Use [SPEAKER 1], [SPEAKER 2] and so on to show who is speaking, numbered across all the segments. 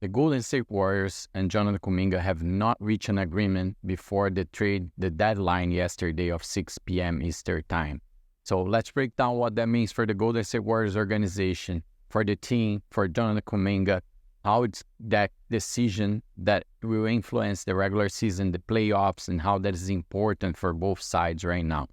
[SPEAKER 1] The Golden State Warriors and Jonathan Kuminga have not reached an agreement before the deadline yesterday of 6 p.m. Eastern Time. So let's break down what that means for the Golden State Warriors organization, for the team, for Jonathan Kuminga, how it's that decision that will influence the regular season, the playoffs, and how that is important for both sides right now.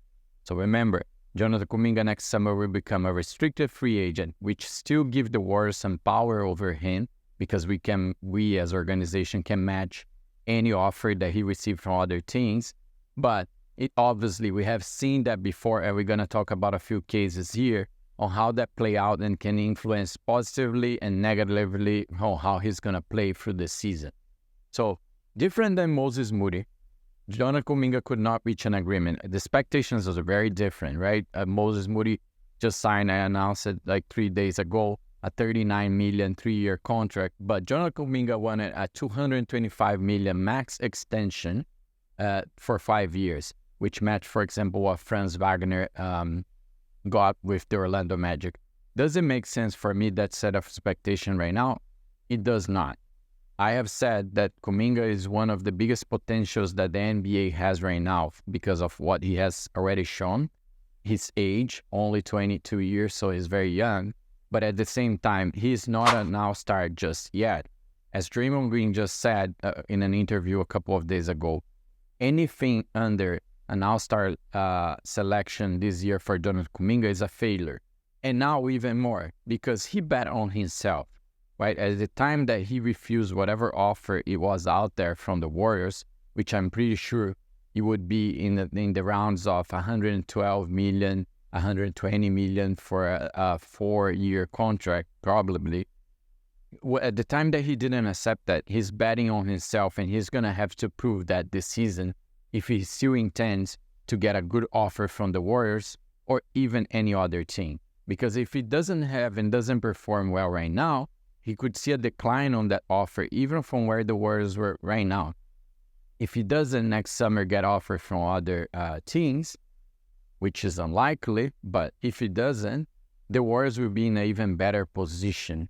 [SPEAKER 1] So remember, Jonathan Kuminga next summer will become a restricted free agent, which still gives the Warriors some power over him because we as organization can match any offer that he received from other teams. But obviously we have seen that before, and we're going to talk about a few cases here on how that play out and can influence positively and negatively on how he's going to play through the season. So different than Moses Moody, Jonathan Kuminga could not reach an agreement. The expectations are very different, right? Moses Moody just signed, I announced it like 3 days ago, a $39 million 3-year contract. But Jonathan Kuminga wanted a $225 million max extension for 5 years, which matched, for example, what Franz Wagner got with the Orlando Magic. Does it make sense for me, that set of expectation right now? It does not. I have said that Kuminga is one of the biggest potentials that the NBA has right now because of what he has already shown. His age, only 22 years, so he's very young. But at the same time, he's not an all-star just yet. As Draymond Green just said in an interview a couple of days ago, anything under an all-star selection this year for Jonathan Kuminga is a failure. And now even more, because he bet on himself. Right, at the time that he refused whatever offer it was out there from the Warriors, which I'm pretty sure it would be in the rounds of 112 million, 120 million for a 4-year contract, probably. At the time that he didn't accept that, he's betting on himself, and he's gonna have to prove that this season if he still intends to get a good offer from the Warriors or even any other team. Because if he doesn't have and doesn't perform well right now, he could see a decline on that offer, even from where the Warriors were right now. If he doesn't next summer get offer from other teams, which is unlikely, but if he doesn't, the Warriors will be in an even better position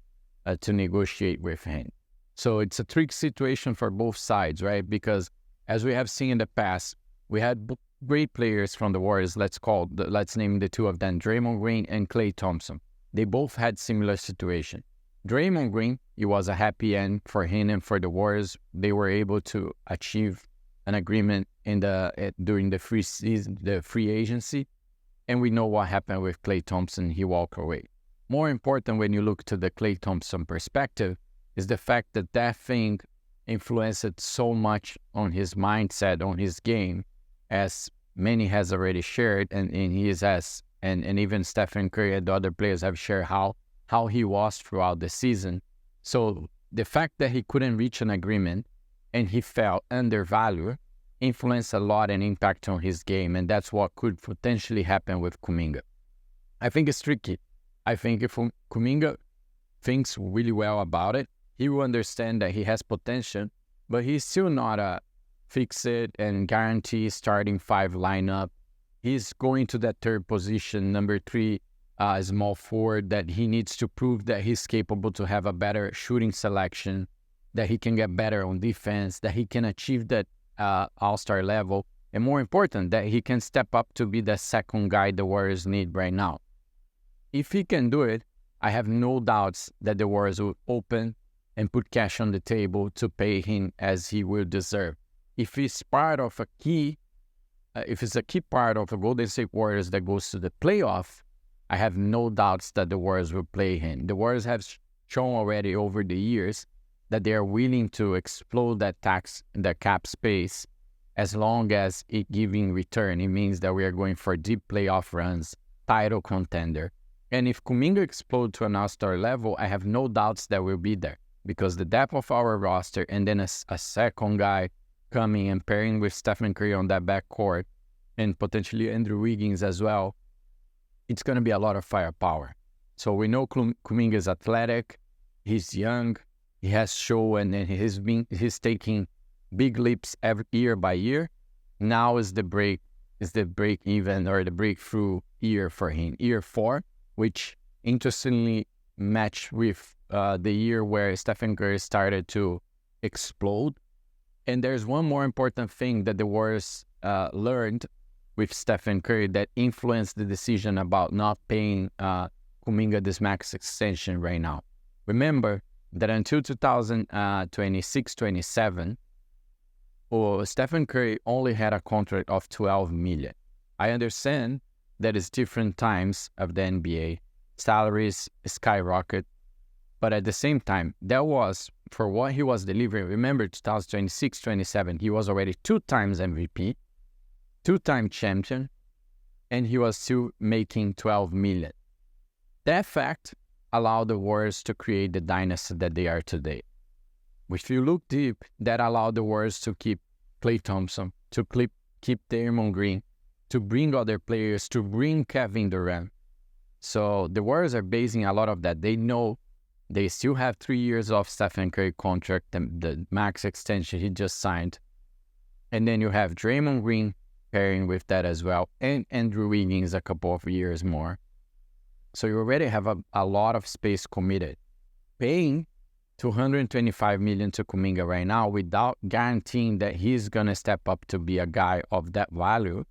[SPEAKER 1] to negotiate with him. So it's a tricky situation for both sides, right? Because as we have seen in the past, we had great players from the Warriors. Let's name the two of them, Draymond Green and Klay Thompson. They both had similar situation. Draymond Green, it was a happy end for him and for the Warriors. They were able to achieve an agreement during the free season, the free agency, and we know what happened with Klay Thompson. He walked away. More important, when you look to the Klay Thompson perspective, is the fact that thing influenced so much on his mindset, on his game, as many has already shared, and even Stephen Curry and the other players have shared how he was throughout the season. So the fact that he couldn't reach an agreement and he felt undervalued influenced a lot and impact on his game, and that's what could potentially happen with Kuminga. I think it's tricky. I think if Kuminga thinks really well about it, he will understand that he has potential, but he's still not a fix-it and guarantee starting 5 lineup. He's going to that third position, number 3, small forward, that he needs to prove that he's capable to have a better shooting selection, that he can get better on defense, that he can achieve that all-star level, and more important, that he can step up to be the second guy the Warriors need right now. If he can do it, I have no doubts that the Warriors will open and put cash on the table to pay him as he will deserve. If it's a key part of the Golden State Warriors that goes to the playoff, I have no doubts that the Warriors will play him. The Warriors have shown already over the years that they are willing to explode that cap space as long as it giving return. It means that we are going for deep playoff runs, title contender. And if Kuminga explodes to an all-star level, I have no doubts that we'll be there, because the depth of our roster and then a second guy coming and pairing with Stephen Curry on that backcourt and potentially Andrew Wiggins as well, it's going to be a lot of firepower. So we know Kuminga is athletic, he's young, he has shown, and he's taking big leaps year by year. Now is the break even or the breakthrough year for him, year 4, which interestingly matched with the year where Stephen Curry started to explode. And there's one more important thing that the Warriors learned with Stephen Curry that influenced the decision about not paying Kuminga this max extension right now. Remember that until 2026-27, Stephen Curry only had a contract of $12 million. I understand that it's different times of the NBA. Salaries skyrocket. But at the same time, that was for what he was delivering. Remember, 2026-27, he was already 2 times MVP, 2-time champion, and he was still making $12 million. That fact allowed the Warriors to create the dynasty that they are today. If you look deep, that allowed the Warriors to keep Klay Thompson, to keep Draymond Green, to bring other players, to bring Kevin Durant. So the Warriors are basing a lot of that. They know they still have 3 years of Stephen Curry contract, the max extension he just signed. And then you have Draymond Green pairing with that as well, and Andrew Wiggins a couple of years more. So you already have a lot of space committed. Paying $225 million to Kuminga right now without guaranteeing that he's going to step up to be a guy of that value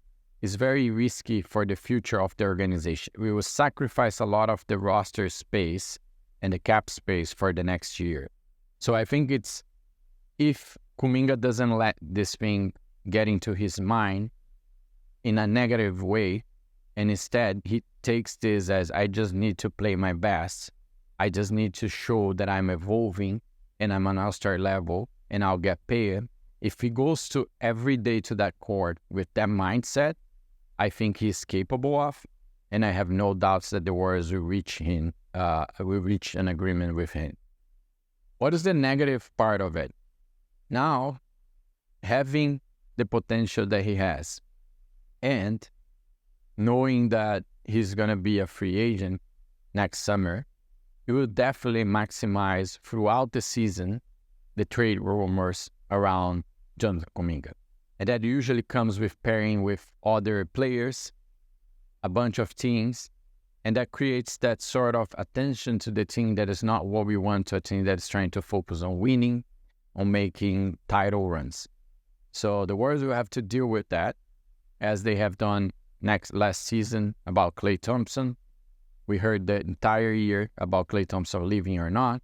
[SPEAKER 1] is very risky for the future of the organization. We will sacrifice a lot of the roster space and the cap space for the next year. So I think it's, if Kuminga doesn't let this thing get into his mind in a negative way, and instead he takes this as, I just need to play my best, I just need to show that I'm evolving and I'm on all-star level and I'll get paid. If he goes to every day to that court with that mindset, I think he's capable of, and I have no doubts that the Warriors will reach an agreement with him. What is the negative part of it? Now, having the potential that he has and knowing that he's going to be a free agent next summer, it will definitely maximize throughout the season the trade rumors around Jonathan Kuminga. And that usually comes with pairing with other players, a bunch of teams, and that creates that sort of attention to the team that is not what we want to a team that is trying to focus on winning, on making title runs. So the Warriors will have to deal with that, as they have done last season about Klay Thompson. We heard the entire year about Klay Thompson leaving or not,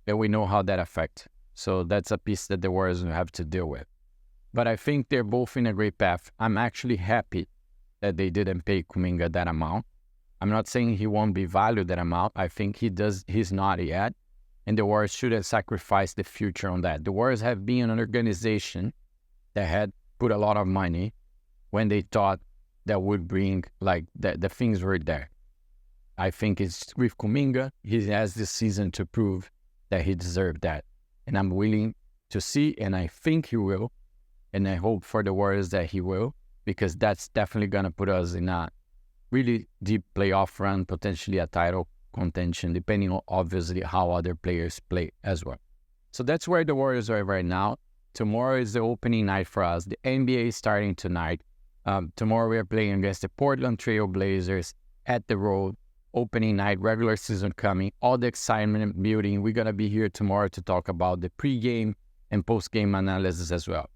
[SPEAKER 1] and we know how that affects. So that's a piece that the Warriors will have to deal with. But I think they're both in a great path. I'm actually happy that they didn't pay Kuminga that amount. I'm not saying he won't be valued that amount. I think he's not yet. And the Warriors should have sacrificed the future on that. The Warriors have been an organization that had put a lot of money when they thought that would bring, like, the things were there. I think it's with Kuminga, he has this season to prove that he deserved that. And I'm willing to see, and I think he will. And I hope for the Warriors that he will, because that's definitely going to put us in a really deep playoff run, potentially a title contention, depending on, obviously, how other players play as well. So that's where the Warriors are right now. Tomorrow is the opening night for us. The NBA is starting tonight. Tomorrow we are playing against the Portland Trail Blazers at the road. Opening night, regular season coming, all the excitement building. We're going to be here tomorrow to talk about the pregame and postgame analysis as well.